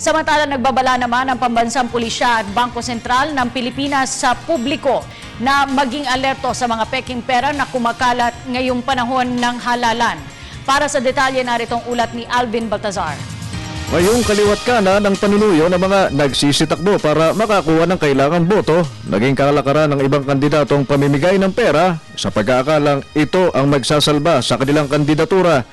Samantala, nagbabala naman ang Pambansang Pulisya at Bangko Sentral ng Pilipinas sa publiko na maging alerto sa mga peking pera na kumakalat ngayong panahon ng halalan. Para sa detalye, naritong ulat ni Alvin Baltazar. Ngayong kaliwat kanan ng panunuyo ng mga nagsisitakbo para makakuha ng kailangang boto, naging kalakaran ng ibang kandidatong pamimigay ng pera sa pag-aakalang ito ang magsasalba sa kanilang kandidatura.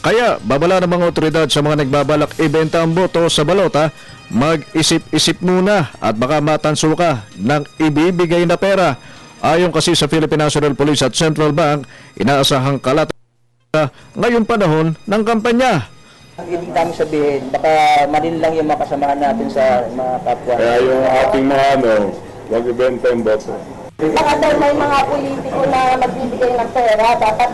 Kaya babala ng mga otoridad sa mga nagbabalak ibenta ang boto sa balota, mag-isip-isip muna at baka matanso ka ng ibibigay na pera. Ayon kasi sa Philippine National Police at Central Bank, inaasahang kalat ngayong panahon ng kampanya. Ang ibig namin sabihin, baka malin lang yung makasamahan natin sa mga kapwa. Kaya yung ating mga wag ibenta yung boto. Baka daw may mga politiko na magbibigay ng pera, dapat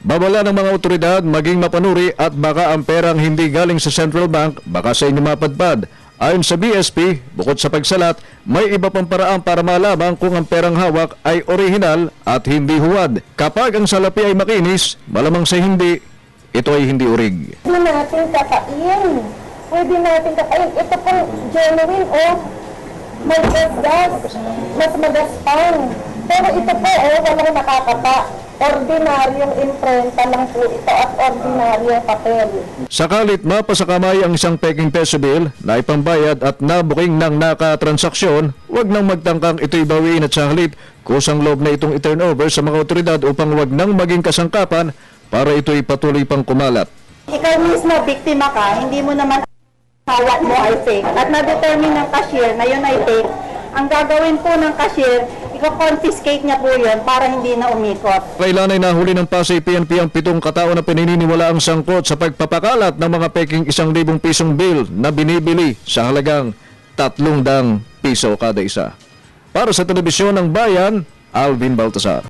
Babala ng mga otoridad maging mapanuri at baka ang perang hindi galing sa Central Bank baka sa inyo mapadpad. Ayon sa BSP, bukod sa pagsalat, may iba pang paraan para malaman kung ang perang hawak ay orihinal at hindi huwad. Kapag ang salapi ay makinis, malamang sa hindi, ito ay hindi urig. Pwede natin kakain. Pwede natin kakain. Ito pong genuine may gas, mas magaspang. Pero ito po walang nakakata. Ordinaryong imprenta lang po ito at ordinaryong papel. Sakalit mapasakamay ang isang peking peso bill na ipambayad at nabuking ng nakatransaksyon, huwag nang magtangkang ito'y bawiin at sa halip kusang loob na itong i-turnover sa mga otoridad upang huwag nang maging kasangkapan para ito'y patuloy pang kumalat. Ikaw mismo, biktima ka, hindi mo naman hawak mo ay fake. At na-determine ng cashier na yun ay fake. Ang gagawin po ng cashier, i-confiscate niya po yun para hindi na umikot. Kailan ay nahuli ng Pasay PNP ang 7 katao na pinaniniwala ang sangkot sa pagpapakalat ng mga peking 1,000 pisong bill na binibili sa halagang 300 piso kada isa. Para sa Telebisyon ng Bayan, Alvin Baltazar.